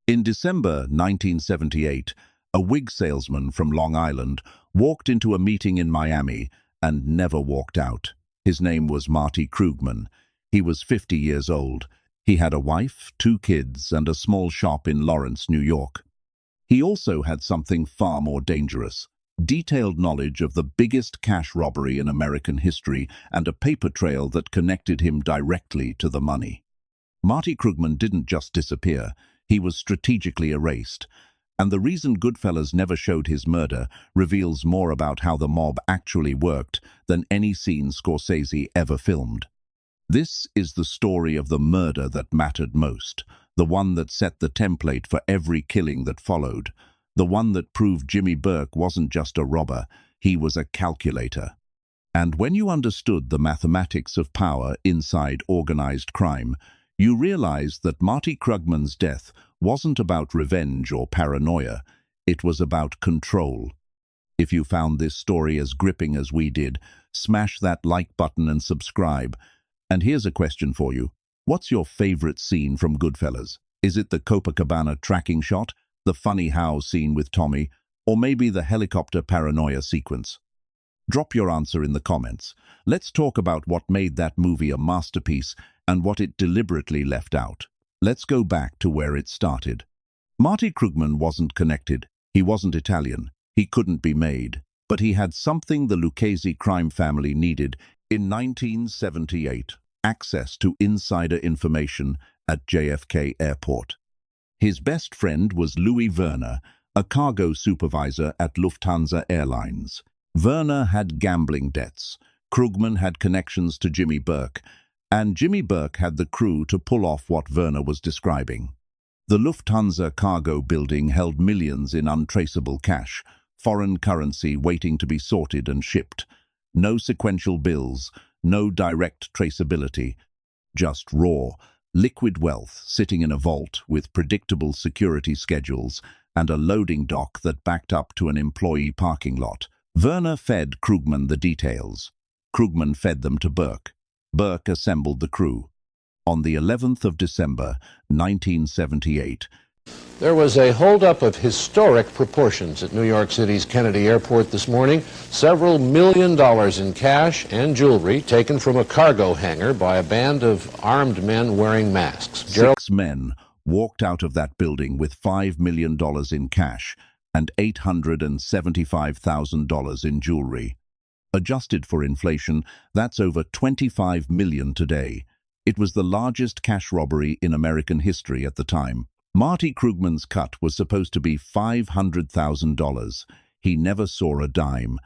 In December 1978, a wig salesman from Long Island walked into a meeting in Miami and never walked out. His name was Marty Krugman. He was 50 years old. He had a wife, 2 kids, and a small shop in Lawrence, New York. He also had something far more dangerous: detailed knowledge of the biggest cash robbery in American history and a paper trail that connected him directly to the money. Marty Krugman didn't just disappear, he was strategically erased. And the reason Goodfellas never showed his murder reveals more about how the mob actually worked than any scene Scorsese ever filmed. This is the story of the murder that mattered most, the one that set the template for every killing that followed, the one that proved Jimmy Burke wasn't just a robber, he was a calculator. And when you understood the mathematics of power inside organized crime, you realized that Marty Krugman's death wasn't about revenge or paranoia, it was about control. If you found this story as gripping as we did, smash that like button and subscribe. And here's a question for you. What's your favorite scene from Goodfellas? Is it the Copacabana tracking shot, the funny how scene with Tommy, or maybe the helicopter paranoia sequence? Drop your answer in the comments. Let's talk about what made that movie a masterpiece and what it deliberately left out. Let's go back to where it started. Marty Krugman wasn't connected. He wasn't Italian. He couldn't be made. But he had something the Lucchese crime family needed in 1978: access to insider information at JFK Airport. His best friend was Werner, a cargo supervisor at Lufthansa Airlines. Werner had gambling debts, Krugman had connections to Jimmy Burke, and Jimmy Burke had the crew to pull off what Werner was describing. The Lufthansa cargo building held millions in untraceable cash, foreign currency waiting to be sorted and shipped. No sequential bills, no direct traceability, just raw, liquid wealth sitting in a vault with predictable security schedules and a loading dock that backed up to an employee parking lot. Werner fed Krugman the details. Krugman fed them to Burke. Burke assembled the crew. On the 11th of December, 1978, there was a holdup of historic proportions at New York City's Kennedy Airport this morning. Several $1 million in cash and jewelry taken from a cargo hangar by a band of armed men wearing masks. 6 men walked out of that building with $5 million in cash and $875,000 in jewelry. Adjusted for inflation, that's over $25 million today. It was the largest cash robbery in American history at the time. Marty Krugman's cut was supposed to be $500,000. He never saw a dime.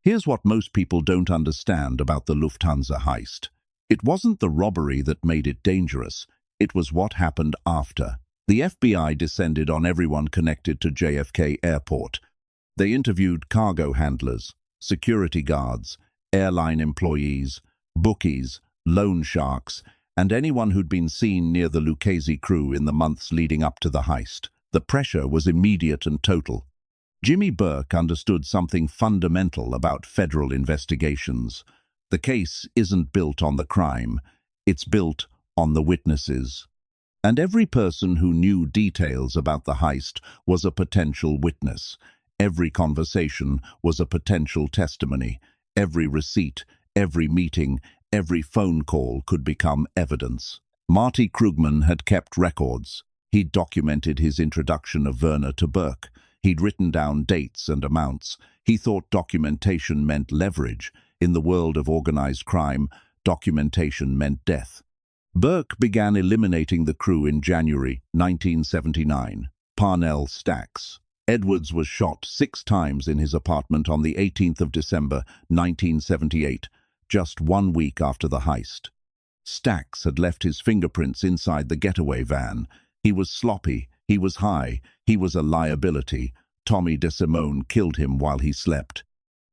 Here's what most people don't understand about the Lufthansa heist. It wasn't the robbery that made it dangerous. It was what happened after. The FBI descended on everyone connected to JFK Airport. They interviewed cargo handlers, security guards, airline employees, bookies, loan sharks, and anyone who'd been seen near the Lucchese crew in the months leading up to the heist. The pressure was immediate and total. Jimmy Burke understood something fundamental about federal investigations. The case isn't built on the crime, it's built on the witnesses. And every person who knew details about the heist was a potential witness. Every conversation was a potential testimony. Every receipt, every meeting, every phone call could become evidence. Marty Krugman had kept records. He'd documented his introduction of Werner to Burke. He'd written down dates and amounts. He thought documentation meant leverage. In the world of organized crime, documentation meant death. Burke began eliminating the crew in January 1979. Parnell Stacks. Edwards was shot 6 times in his apartment on the 18th of December 1978, just 1 week after the heist. Stacks had left his fingerprints inside the getaway van. He was sloppy, he was high, he was a liability. Tommy DeSimone killed him while he slept.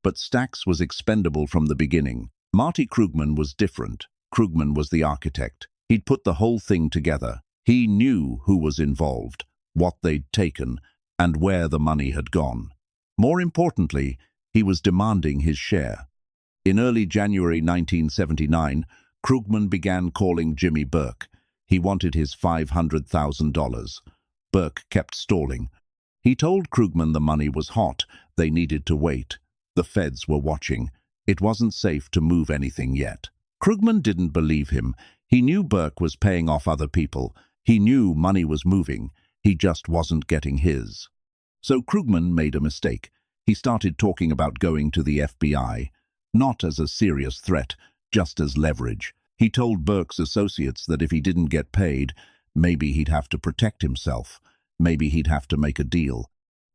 But Stacks was expendable from the beginning. Marty Krugman was different. Krugman was the architect. He'd put the whole thing together. He knew who was involved, what they'd taken, and where the money had gone. More importantly, he was demanding his share. In early January 1979, Krugman began calling Jimmy Burke. He wanted his $500,000. Burke kept stalling. He told Krugman the money was hot, they needed to wait. The feds were watching. It wasn't safe to move anything yet. Krugman didn't believe him. He knew Burke was paying off other people. He knew money was moving. He just wasn't getting his. So Krugman made a mistake. He started talking about going to the FBI, not as a serious threat, just as leverage. He told Burke's associates that if he didn't get paid, maybe he'd have to protect himself. Maybe he'd have to make a deal.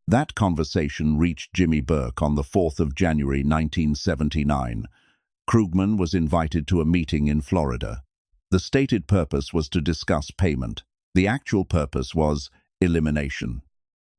That conversation reached Jimmy Burke on the 4th of January 1979. Krugman was invited to a meeting in Florida. The stated purpose was to discuss payment. The actual purpose was elimination.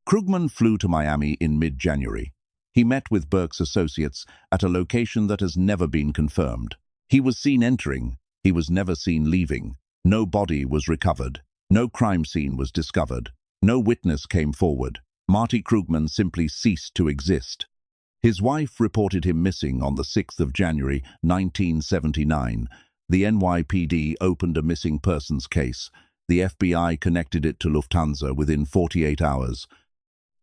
Krugman flew to Miami in mid-January. He met with Burke's associates at a location that has never been confirmed. He was seen entering. He was never seen leaving. No body was recovered. No crime scene was discovered. No witness came forward. Marty Krugman simply ceased to exist. His wife reported him missing on the 6th of January 1979. The NYPD opened a missing persons case. The FBI connected it to Lufthansa within 48 hours.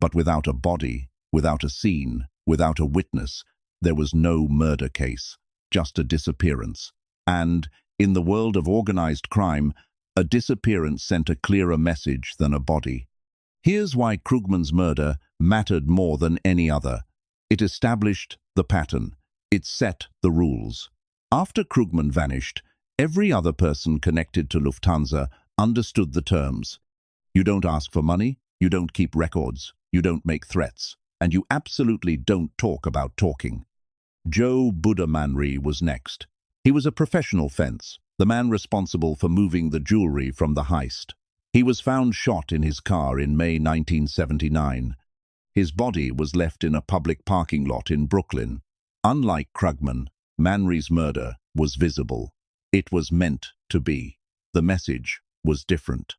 But without a body, without a scene, without a witness, there was no murder case, just a disappearance. And, in the world of organized crime, a disappearance sent a clearer message than a body. Here's why Krugman's murder mattered more than any other. It established the pattern. It set the rules. After Krugman vanished, every other person connected to Lufthansa understood the terms. You don't ask for money, you don't keep records, you don't make threats, and you absolutely don't talk about talking. Joe Buddha Manri was next. He was a professional fence, the man responsible for moving the jewelry from the heist. He was found shot in his car in May 1979. His body was left in a public parking lot in Brooklyn. Unlike Krugman, Manri's murder was visible. It was meant to be. The message was different.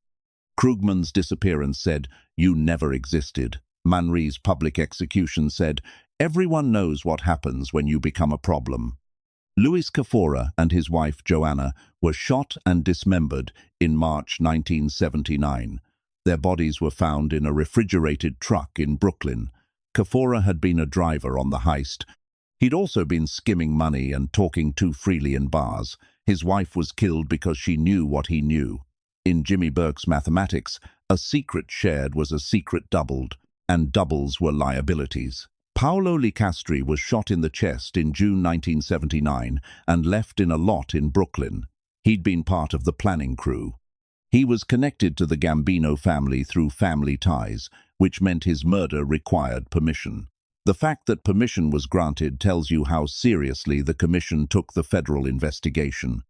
Krugman's disappearance said, "You never existed." Manri's public execution said, "Everyone knows what happens when you become a problem." Louis Kafora and his wife Joanna were shot and dismembered in March 1979. Their bodies were found in a refrigerated truck in Brooklyn. Kafora had been a driver on the heist. He'd also been skimming money and talking too freely in bars. His wife was killed because she knew what he knew. In Jimmy Burke's mathematics, a secret shared was a secret doubled, and doubles were liabilities. Paolo Licastri was shot in the chest in June 1979 and left in a lot in Brooklyn. He'd been part of the planning crew. He was connected to the Gambino family through family ties, which meant his murder required permission. The fact that permission was granted tells you how seriously the commission took the federal investigation.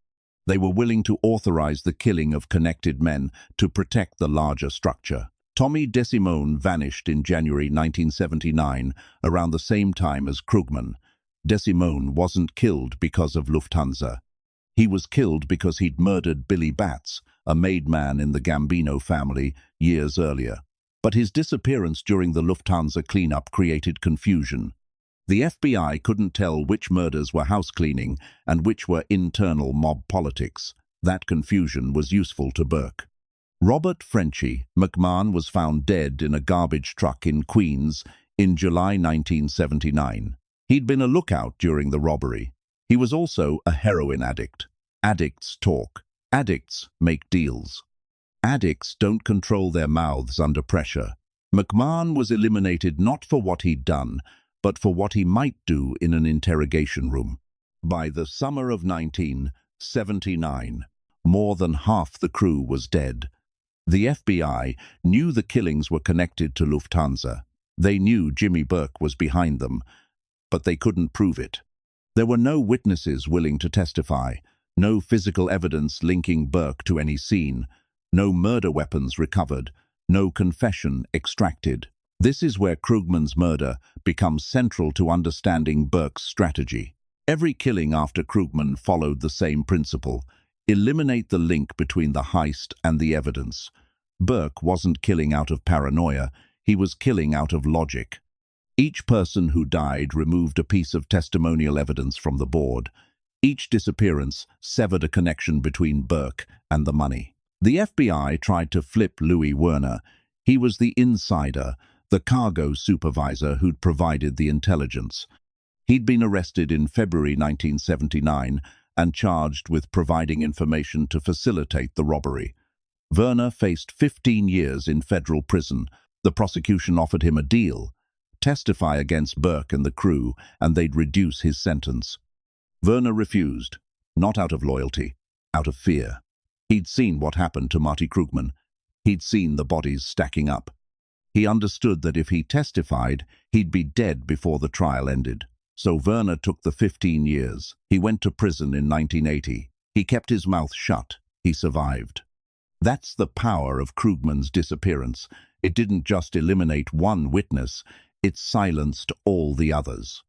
They were willing to authorize the killing of connected men to protect the larger structure. Tommy DeSimone vanished in January 1979, around the same time as Krugman. DeSimone wasn't killed because of Lufthansa. He was killed because he'd murdered Billy Batts, a made man in the Gambino family, years earlier. But his disappearance during the Lufthansa cleanup created confusion. The FBI couldn't tell which murders were house cleaning and which were internal mob politics. That confusion was useful to Burke. Robert Frenchie McMahon was found dead in a garbage truck in Queens in July 1979. He'd been a lookout during the robbery. He was also a heroin addict. Addicts talk. Addicts make deals. Addicts don't control their mouths under pressure. McMahon was eliminated not for what he'd done, but for what he might do in an interrogation room. By the summer of 1979, more than half the crew was dead. The FBI knew the killings were connected to Lufthansa. They knew Jimmy Burke was behind them, but they couldn't prove it. There were no witnesses willing to testify, no physical evidence linking Burke to any scene, no murder weapons recovered, no confession extracted. This is where Krugman's murder becomes central to understanding Burke's strategy. Every killing after Krugman followed the same principle: eliminate the link between the heist and the evidence. Burke wasn't killing out of paranoia, he was killing out of logic. Each person who died removed a piece of testimonial evidence from the board. Each disappearance severed a connection between Burke and the money. The FBI tried to flip Louis Werner. He was the insider, the cargo supervisor who'd provided the intelligence. He'd been arrested in February 1979 and charged with providing information to facilitate the robbery. Werner faced 15 years in federal prison. The prosecution offered him a deal: testify against Burke and the crew, and they'd reduce his sentence. Werner refused, not out of loyalty, out of fear. He'd seen what happened to Marty Krugman. He'd seen the bodies stacking up. He understood that if he testified, he'd be dead before the trial ended. So Werner took the 15 years. He went to prison in 1980. He kept his mouth shut. He survived. That's the power of Krugman's disappearance. It didn't just eliminate one witness, it silenced all the others.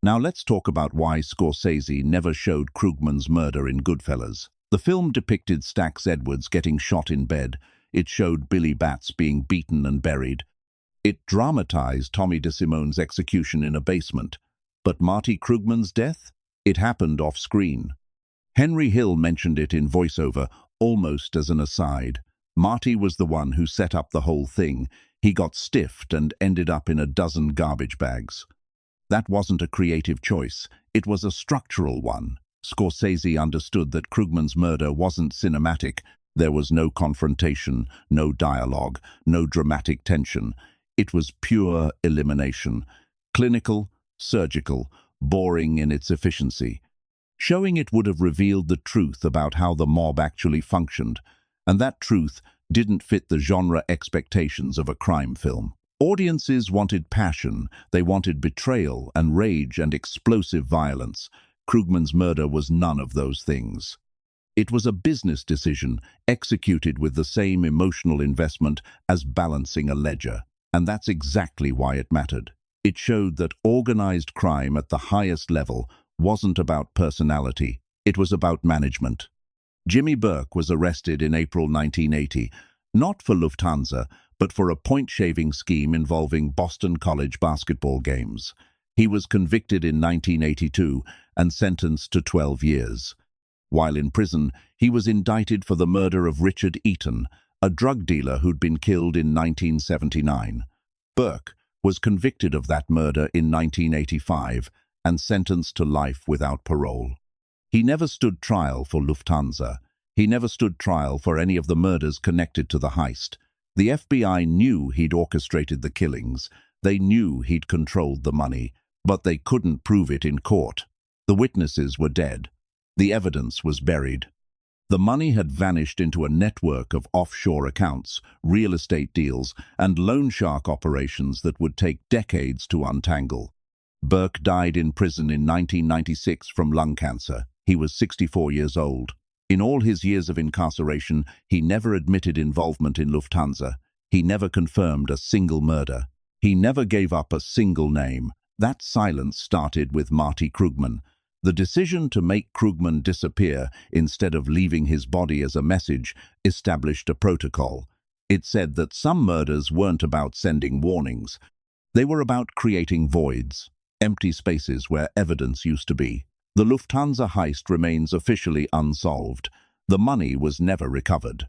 Now let's talk about why Scorsese never showed Krugman's murder in Goodfellas. The film depicted Stax Edwards getting shot in bed. It showed Billy Batts being beaten and buried. It dramatized Tommy DeSimone's execution in a basement. But Marty Krugman's death? It happened off-screen. Henry Hill mentioned it in voiceover, almost as an aside. Marty was the one who set up the whole thing. He got stiffed and ended up in a dozen garbage bags. That wasn't a creative choice. It was a structural one. Scorsese understood that Krugman's murder wasn't cinematic. There was no confrontation, no dialogue, no dramatic tension. It was pure elimination. Clinical, surgical, boring in its efficiency. Showing it would have revealed the truth about how the mob actually functioned, and that truth didn't fit the genre expectations of a crime film. Audiences wanted passion, they wanted betrayal and rage and explosive violence. Krugman's murder was none of those things. It was a business decision executed with the same emotional investment as balancing a ledger, and that's exactly why it mattered. It showed that organized crime at the highest level wasn't about personality, it was about management. Jimmy Burke was arrested in April 1980, not for Lufthansa, but for a point-shaving scheme involving Boston College basketball games. He was convicted in 1982 and sentenced to 12 years. While in prison, he was indicted for the murder of Richard Eaton, a drug dealer who'd been killed in 1979. Burke was convicted of that murder in 1985 and sentenced to life without parole. He never stood trial for Lufthansa. He never stood trial for any of the murders connected to the heist. The FBI knew he'd orchestrated the killings. They knew he'd controlled the money, but they couldn't prove it in court. The witnesses were dead. The evidence was buried. The money had vanished into a network of offshore accounts, real estate deals, and loan shark operations that would take decades to untangle. Burke died in prison in 1996 from lung cancer. He was 64 years old. In all his years of incarceration, he never admitted involvement in Lufthansa. He never confirmed a single murder. He never gave up a single name. That silence started with Marty Krugman. The decision to make Krugman disappear instead of leaving his body as a message established a protocol. It said that some murders weren't about sending warnings. They were about creating voids, empty spaces where evidence used to be. The Lufthansa heist remains officially unsolved. The money was never recovered.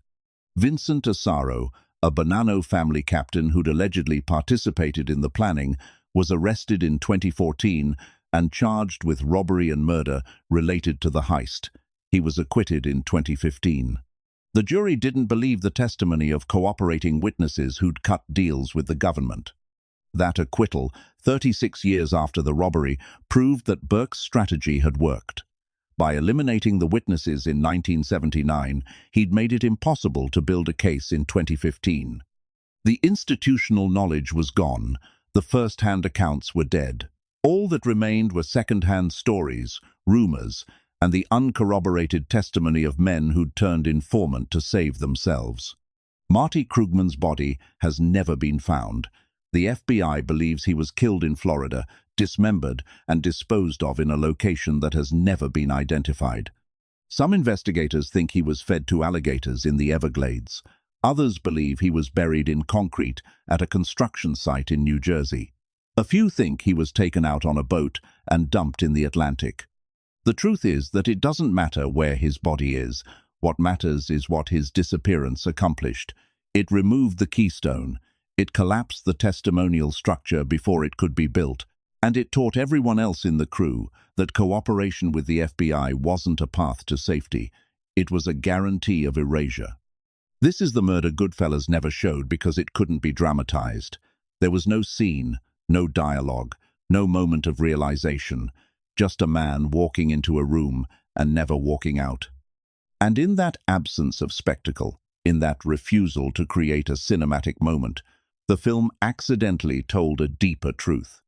Vincent Asaro, a Bonanno family captain who'd allegedly participated in the planning, was arrested in 2014 and charged with robbery and murder related to the heist. He was acquitted in 2015. The jury didn't believe the testimony of cooperating witnesses who'd cut deals with the government. That acquittal, 36 years after the robbery, proved that Burke's strategy had worked. By eliminating the witnesses in 1979, he'd made it impossible to build a case in 2015. The institutional knowledge was gone. The first-hand accounts were dead. All that remained were second-hand stories, rumors, and the uncorroborated testimony of men who'd turned informant to save themselves. Marty Krugman's body has never been found. The FBI believes he was killed in Florida, dismembered, and disposed of in a location that has never been identified. Some investigators think he was fed to alligators in the Everglades. Others believe he was buried in concrete at a construction site in New Jersey. A few think he was taken out on a boat and dumped in the Atlantic. The truth is that it doesn't matter where his body is. What matters is what his disappearance accomplished. It removed the keystone, it collapsed the testimonial structure before it could be built, and it taught everyone else in the crew that cooperation with the FBI wasn't a path to safety. It was a guarantee of erasure. This is the murder Goodfellas never showed because it couldn't be dramatized. There was no scene, no dialogue, no moment of realization, just a man walking into a room and never walking out. And in that absence of spectacle, in that refusal to create a cinematic moment, the film accidentally told a deeper truth.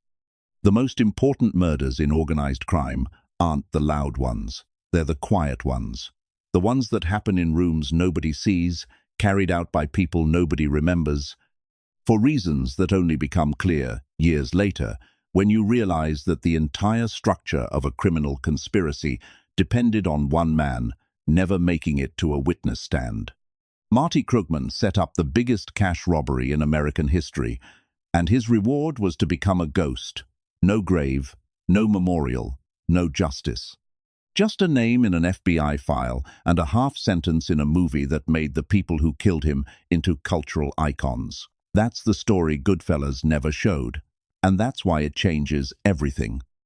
The most important murders in organized crime aren't the loud ones, they're the quiet ones. The ones that happen in rooms nobody sees, carried out by people nobody remembers, for reasons that only become clear years later, when you realize that the entire structure of a criminal conspiracy depended on one man never making it to a witness stand. Marty Krugman set up the biggest cash robbery in American history, and his reward was to become a ghost. No grave, no memorial, no justice. Just a name in an FBI file and a half sentence in a movie that made the people who killed him into cultural icons. That's the story Goodfellas never showed, and that's why it changes everything.